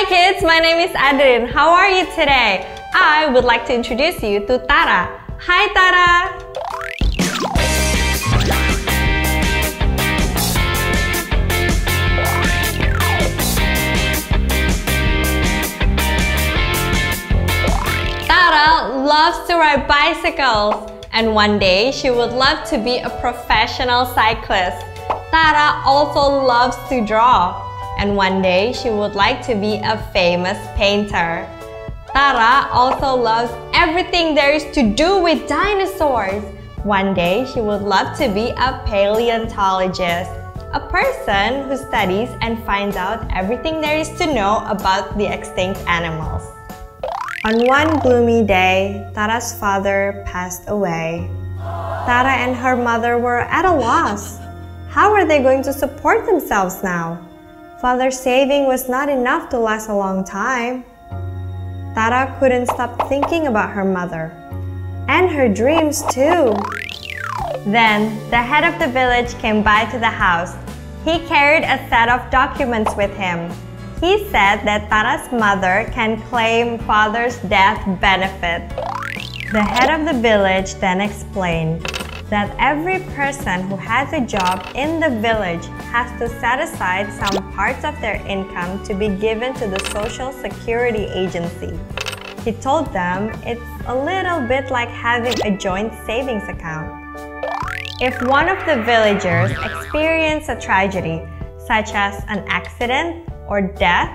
kids, my name is Adrin. How are you today? I would like to introduce you to Tara. Hi Tara! Tara loves to ride bicycles, and one day she would love to be a professional cyclist. Tara also loves to draw, and one day she would like to be a famous painter. Tara also loves everything there is to do with dinosaurs. One day she would love to be a paleontologist, a person who studies and finds out everything there is to know about the extinct animals. On one gloomy day, Tara's father passed away. Tara and her mother were at a loss. How are they going to support themselves now? Father's saving was not enough to last a long time. Tara couldn't stop thinking about her mother and her dreams too. Then, the head of the village came by to the house. He carried a set of documents with him. He said that Tara's mother can claim father's death benefit. The head of the village then explained that every person who has a job in the village has to set aside some parts of their income to be given to the Social Security Agency. He told them it's a little bit like having a joint savings account. If one of the villagers experiences a tragedy, such as an accident or death,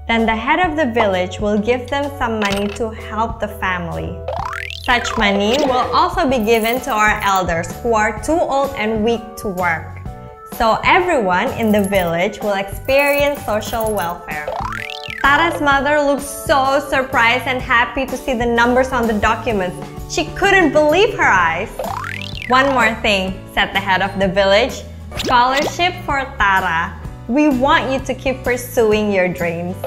then the head of the village will give them some money to help the family. Such money will also be given to our elders who are too old and weak to work. So everyone in the village will experience social welfare. Tara's mother looked so surprised and happy to see the numbers on the documents. She couldn't believe her eyes. One more thing, said the head of the village. Scholarship for Tara. We want you to keep pursuing your dreams.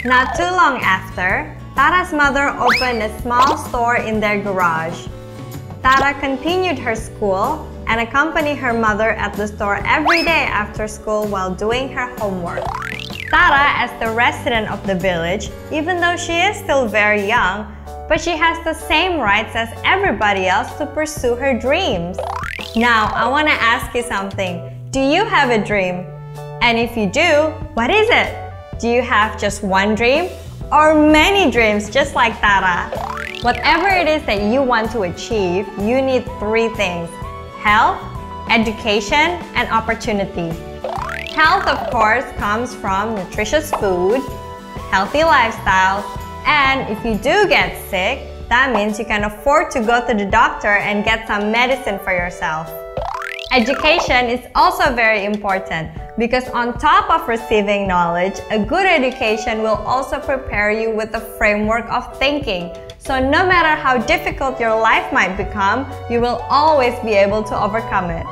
Not too long after, Tara's mother opened a small store in their garage. Tara continued her school and accompanied her mother at the store every day after school while doing her homework. Tara, as the resident of the village, even though she is still very young, but she has the same rights as everybody else to pursue her dreams. Now, I want to ask you something. Do you have a dream? And if you do, what is it? Do you have just one dream? Or many dreams just like Tara? Whatever it is that you want to achieve, you need three things: health, education, and opportunity. Health, of course, comes from nutritious food, healthy lifestyle, and if you do get sick, that means you can afford to go to the doctor and get some medicine for yourself. Education is also very important because on top of receiving knowledge, a good education will also prepare you with a framework of thinking. So no matter how difficult your life might become, you will always be able to overcome it.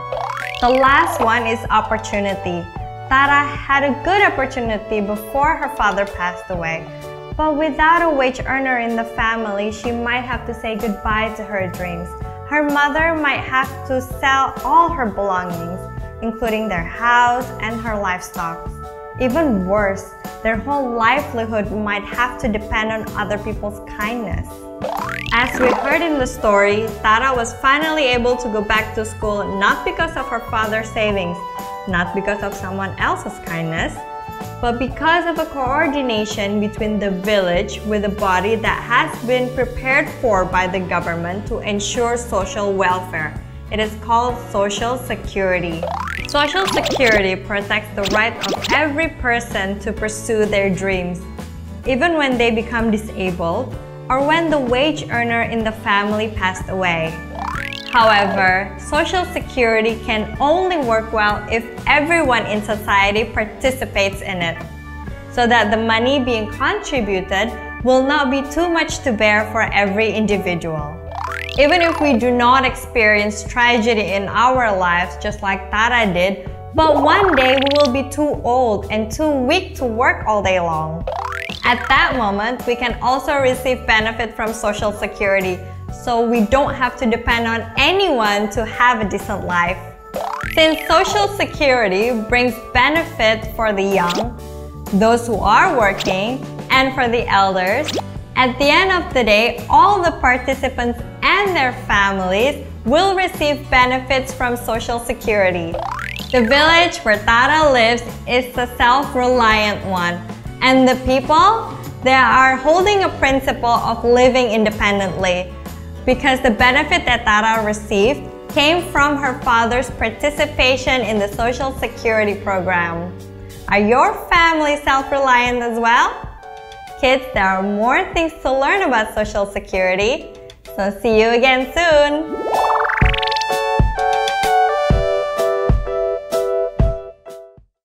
The last one is opportunity. Tara had a good opportunity before her father passed away. But without a wage earner in the family, she might have to say goodbye to her dreams. Her mother might have to sell all her belongings, including their house and her livestock. Even worse, their whole livelihood might have to depend on other people's kindness. As we heard in the story, Tara was finally able to go back to school not because of her father's savings, not because of someone else's kindness, but because of a coordination between the village with a body that has been prepared for by the government to ensure social welfare. It is called Social Security. Social Security protects the right of every person to pursue their dreams, even when they become disabled or when the wage earner in the family passed away. However, Social Security can only work well if everyone in society participates in it, so that the money being contributed will not be too much to bear for every individual. Even if we do not experience tragedy in our lives just like Tara did, but one day we will be too old and too weak to work all day long. At that moment, we can also receive benefit from Social Security, so we don't have to depend on anyone to have a decent life. Since Social Security brings benefit for the young, those who are working, and for the elders, at the end of the day, all the participants and their families will receive benefits from Social Security. The village where Tara lives is a self-reliant one, and the people, they are holding a principle of living independently because the benefit that Tara received came from her father's participation in the Social Security program. Are your family self-reliant as well? Kids, there are more things to learn about Social Security, so see you again soon!